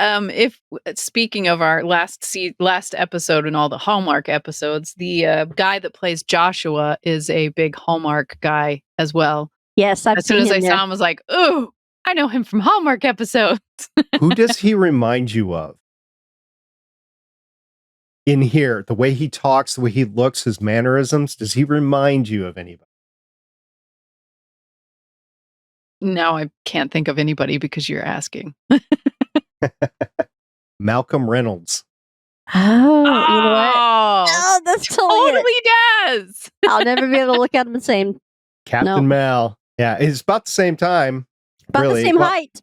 Speaking of our last episode and all the Hallmark episodes, the guy that plays Joshua is a big Hallmark guy as well. Yes, as soon as I saw him, I was like, "Ooh, I know him from Hallmark episodes." Who does he remind you of? In here, the way he talks, the way he looks, his mannerisms, does he remind you of anybody? Now I can't think of anybody because you're asking. Malcolm Reynolds. Oh, you know what? Oh, that's totally does. I'll never be able to look at him the same. Captain Mal. Yeah, it's about the same time. About the same height.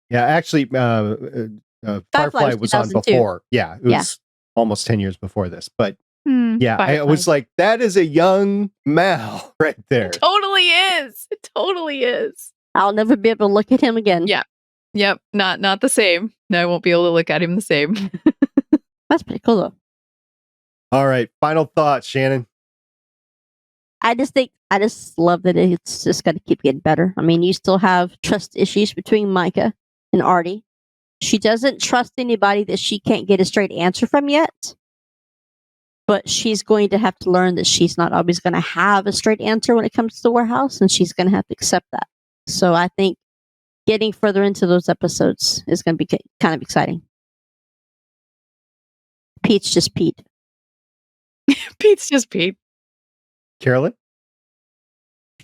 Yeah, actually, Firefly was on before. Yeah, it was almost 10 years before this. But I was like, that is a young Mal right there. It totally is. It totally is. I'll never be able to look at him again. Yeah. Yep. Not the same. No, I won't be able to look at him the same. That's pretty cool though. All right. Final thoughts, Shannon. I just love that it's just going to keep getting better. I mean, you still have trust issues between Myka and Artie. She doesn't trust anybody that she can't get a straight answer from yet. But she's going to have to learn that she's not always going to have a straight answer when it comes to the warehouse, and she's going to have to accept that. So I think getting further into those episodes is going to be kind of exciting. Pete's just Pete. Pete's just Pete. Carolyn?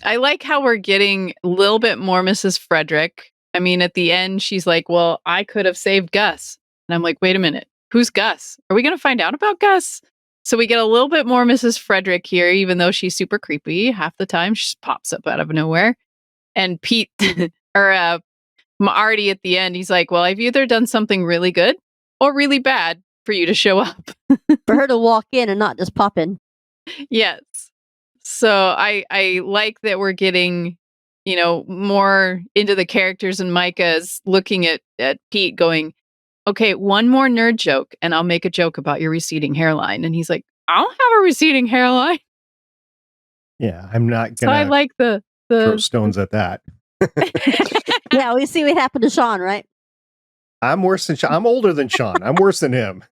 I like how we're getting a little bit more Mrs. Frederick. I mean, at the end, she's like, well, I could have saved Gus. And I'm like, wait a minute. Who's Gus? Are we going to find out about Gus? So we get a little bit more Mrs. Frederick here, even though she's super creepy. Half the time, she just pops up out of nowhere. And Pete, or Artie at the end, he's like, well, I've either done something really good or really bad for you to show up. For her to walk in and not just pop in. Yes. So I like that we're getting, more into the characters, and Myka's looking at Pete going, okay, one more nerd joke and I'll make a joke about your receding hairline. And he's like, I don't have a receding hairline. Yeah, I'm not So going I like the throw stones at that. Yeah, we see what happened to Sean, right? I'm worse than Sean. I'm older than Sean. I'm worse than him.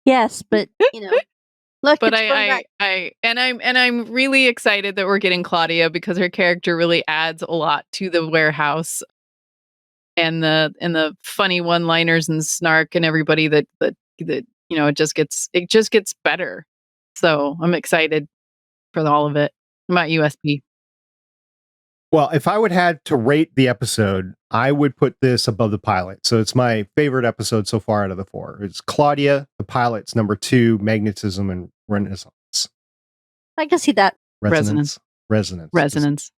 Yes, but look. But I'm really excited that we're getting Claudia because her character really adds a lot to the warehouse, and the funny one-liners and snark and everybody that it just gets better. So I'm excited for all of it. What about USP? Well, if I would have to rate the episode, I would put this above the pilot. So it's my favorite episode so far out of the 4. It's Claudia, the pilot's number 2, magnetism and renaissance. I can see that. Resonance. Resonance.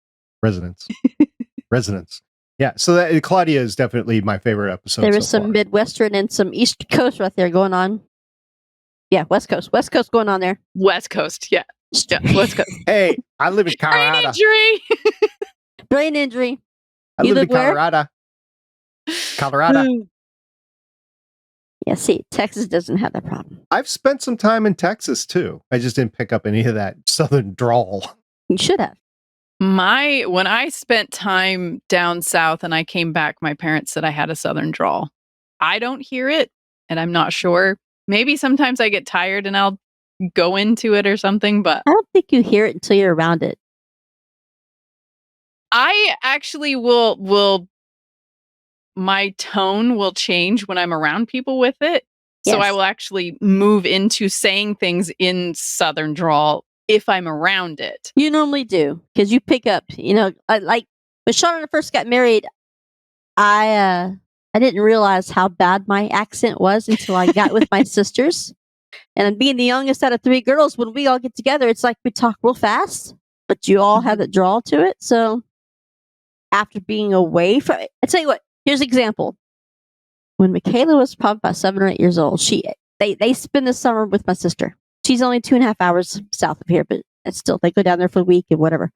Yeah, so that Claudia is definitely my favorite episode. There was so some far. Midwestern and some East Coast right there going on. Yeah, West Coast. West Coast going on there. West Coast, yeah. West Coast. Hey, I live in Brain Colorado. injury. Brain injury. I You live in live where? Colorado. Colorado. Yeah, see, Texas doesn't have that problem. I've spent some time in Texas too. I just didn't pick up any of that southern drawl. You should have. When I spent time down south and I came back, my parents said I had a southern drawl. I don't hear it, and I'm not sure. Maybe sometimes I get tired and I'll go into it or something, but I don't think you hear it until you're around it. I actually will my tone will change when I'm around people with it. So Yes. I will actually move into saying things in southern drawl if I'm around it. You normally do because you pick up. Like when Sean and I first got married, I didn't realize how bad my accent was until I got with my sisters. And being the youngest out of 3 girls, when we all get together, it's like we talk real fast, but you all have that drawl to it. So after being away from it, I tell you what. Here's an example. When Michaela was probably about 7 or 8 years old, they spend the summer with my sister. She's only 2.5 hours south of here, but it's still, they go down there for a week and whatever.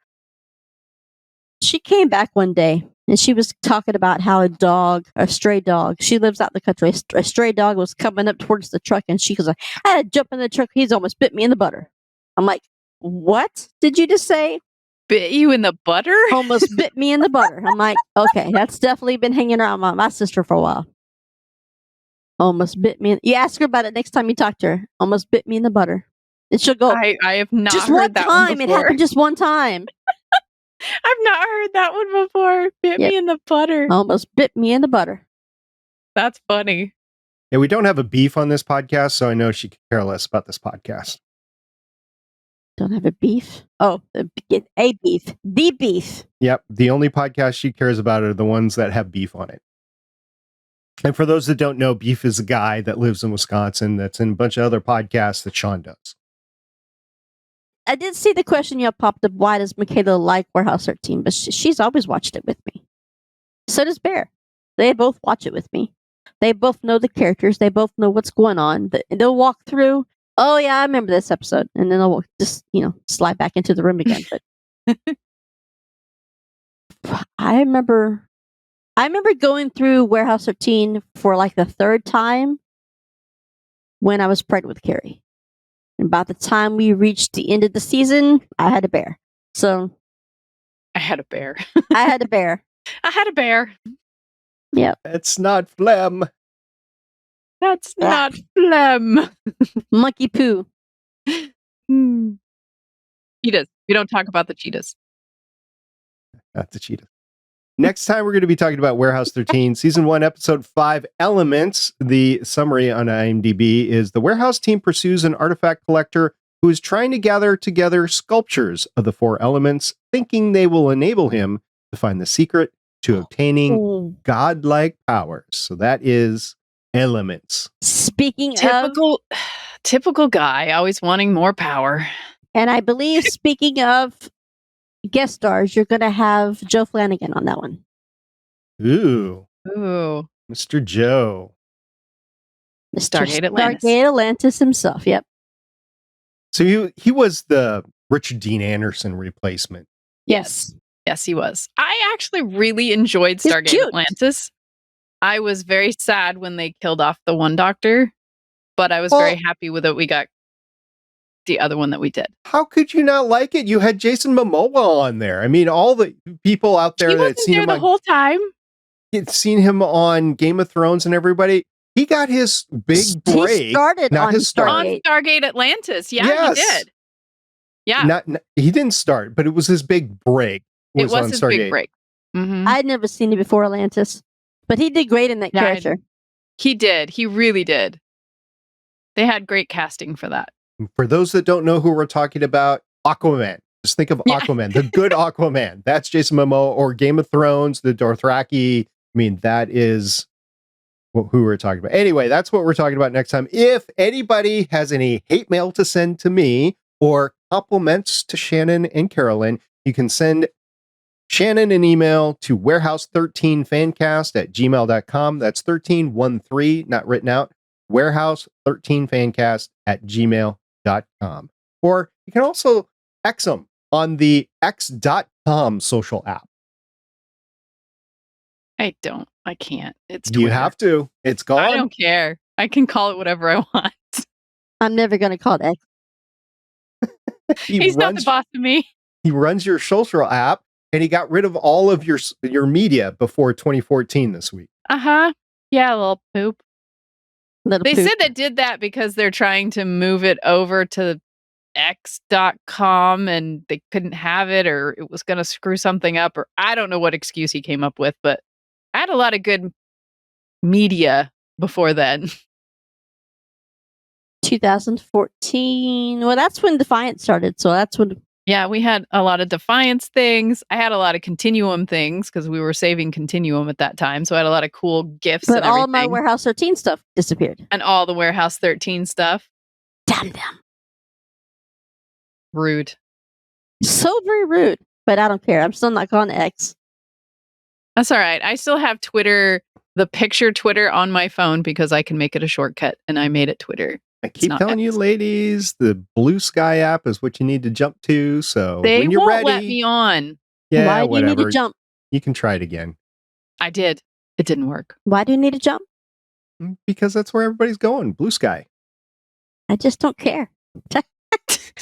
She came back one day and she was talking about how a stray dog, she lives out in the country, a stray dog was coming up towards the truck and she goes, I had to jump in the truck. He's almost bit me in the butter. I'm like, what did you just say? Bit you in the butter? Almost bit me in the butter. I'm like, okay, that's definitely been hanging around my sister for a while. Almost bit me. You ask her about it next time you talk to her. Almost bit me in the butter. And she'll go, I have not just heard one that time. one It before. happened just one time. I've not heard that one before. Bit Yep. me in the butter. Almost bit me in the butter. That's funny. Yeah, we don't have a beef on this podcast, so I know she could care less about this podcast. Don't have a beef. Oh, a beef. The beef. Yep, the only podcast she cares about are the ones that have beef on it. And for those that don't know, Beef is a guy that lives in Wisconsin that's in a bunch of other podcasts that Sean does. I did see the question you popped up. Why does Michaela like Warehouse 13? But she's always watched it with me. So does Bear. They both watch it with me. They both know the characters. They both know what's going on. They'll walk through. Oh yeah, I remember this episode, and then they'll just slide back into the room again. But I remember going through Warehouse 13 for like the 3rd time when I was pregnant with Carrie. And about the time we reached the end of the season, I had a bear. So I had a bear. I had a bear. I had a bear. Yep. It's not phlegm. That's not phlegm. Monkey poo. Cheetahs. We don't talk about the cheetahs. Not the cheetah. Next time, we're going to be talking about Warehouse 13, Season 1, Episode 5, Elements. The summary on IMDb is the warehouse team pursues an artifact collector who is trying to gather together sculptures of the 4 elements, thinking they will enable him to find the secret to obtaining godlike powers. So that is Elements. Speaking of, Typical guy, always wanting more power. and I believe speaking of guest stars, you're going to have Joe Flanagan on that one. Ooh, Ooh. Mr. Joe. Mr. Stargate Atlantis. Stargate Atlantis himself. Yep. So he was the Richard Dean Anderson replacement. Yes. Yes, he was. I actually really enjoyed He's Stargate cute. Atlantis. I was very sad when they killed off the one doctor, but I was very happy with it. We got the other one that we did. How could you not like it? You had Jason Momoa on there. I mean, all the people out there He that wasn't seen there him the whole time. had seen him on Game of Thrones and everybody. He got his big break. He started not on his start. On Stargate. Stargate Atlantis. Yeah, Yes. he did. Yeah, He didn't start, but it was his big break. it was on his Stargate. big break. Mhm. I'd never seen it before Atlantis, but he did great in that Yeah, character. He did. He really did. They had great casting for that. For those that don't know who we're talking about, Aquaman, Just think of Yeah. Aquaman, the good Aquaman. That's Jason Momoa. Or Game of Thrones, the Dothraki. I mean, that is who we're talking about. Anyway, that's what we're talking about next time. If anybody has any hate mail to send to me or compliments to Shannon and Carolyn, you can send Shannon an email to warehouse13fancast@gmail.com. That's 1313, not written out. Warehouse13fancast@gmail.com. Or you can also X them on the x.com social app. I can't. It's You Twitter. have to. It's gone. I don't care. I can call it whatever I want. I'm never going to call it X. He's not the boss of me. He runs your social app, and he got rid of all of your media before 2014 this week. Uh-huh. Yeah, little poop. They poop. said they did that because they're trying to move it over to x.com and they couldn't have it, or it was going to screw something up, or I don't know what excuse he came up with, but I had a lot of good media before then. 2014. Well, that's when Defiant started. So that's when. Yeah, we had a lot of Defiance things. I had a lot of Continuum things because we were saving Continuum at that time. So I had a lot of cool gifts. But and all everything. of my Warehouse 13 stuff disappeared. And all the Warehouse 13 stuff. Damn them. Rude. So very rude. But I don't care. I'm still not calling X. That's all right. I still have Twitter, the picture Twitter on my phone because I can make it a shortcut, and I made it Twitter. I keep telling you, ladies, the Blue Sky app is what you need to jump to. So they when you're won't ready, let me on. Yeah, Why do whatever. you need to jump? You can try it again. I did. It didn't work. Why do you need to jump? Because that's where everybody's going. Blue Sky. I just don't care.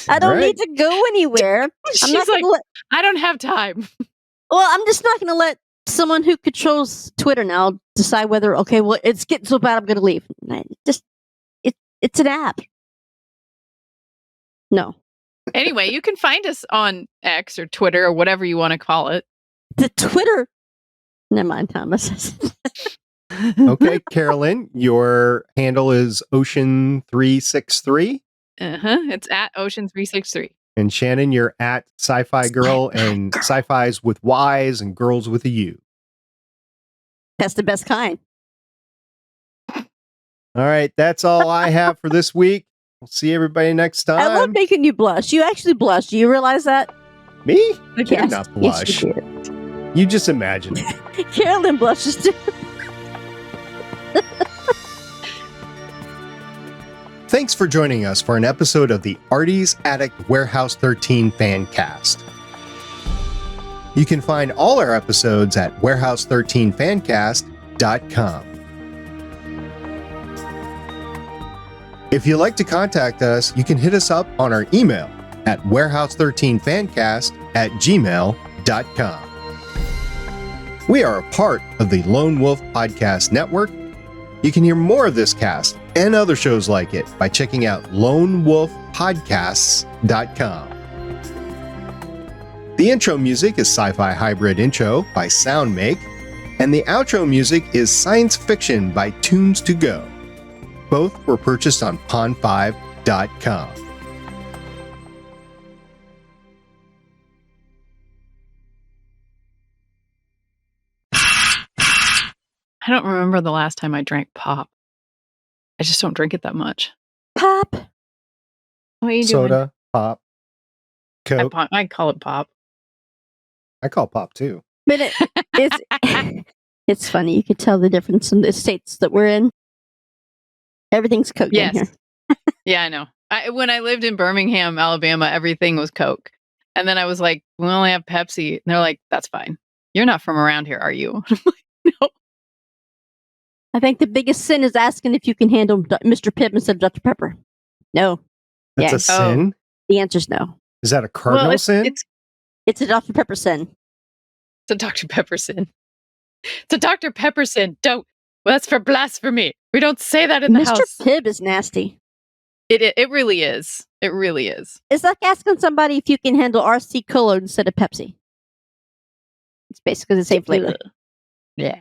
I don't need to go anywhere. She's like, I don't have time. Well, I'm just not going to let someone who controls Twitter now decide whether, okay, well, it's getting so bad, I'm going to leave. It's an app. No. Anyway, you can find us on X or Twitter or whatever you want to call it. The Twitter. Never mind, Thomas. Okay, Carolyn, your handle is Ocean363. It's at Ocean363. And Shannon, you're at Syfy Girl, and Syfy's with Y's and girls with a U. That's the best kind. All right, that's all I have for this week. We'll see everybody next time. I love making you blush. You actually blush. Do you realize that? Me? I Yes. did not blush. Yes, you did. You just imagine it. Carolyn blushes too. Thanks for joining us for an episode of the Artie's Attic Warehouse 13 Fancast. You can find all our episodes at warehouse13fancast.com. If you'd like to contact us, you can hit us up on our email at warehouse13fancast@gmail.com. We are a part of the Lone Wolf Podcast Network. You can hear more of this cast and other shows like it by checking out lonewolfpodcasts.com. The intro music is Sci-Fi Hybrid Intro by Soundmake, and the outro music is Science Fiction by Tunes to Go. Both were purchased on pond5.com. I don't remember the last time I drank pop. I just don't drink it that much. Pop. What are you Soda, pop, doing? Coke. I call it pop. I call pop too. But it's funny. You can tell the difference in the states that we're in. Everything's Coke in here. Yeah, I know. When I lived in Birmingham, Alabama, everything was Coke. And then I was like, we only have Pepsi. And they're like, that's fine. You're not from around here, are you? I'm like, no. I think the biggest sin is asking if you can handle Mr. Pibb instead of Dr. Pepper. No. That's a sin? The answer's no. Is that a cardinal sin? It's a Dr. Pepper sin. It's a Dr. Pepper sin. It's a Dr. Pepper sin. Don't. Well, that's for blasphemy. We don't say that in the house. Mr. Pibb is nasty. It really is. It really is. It's like asking somebody if you can handle RC Cola instead of Pepsi. It's basically the same flavor. Yeah.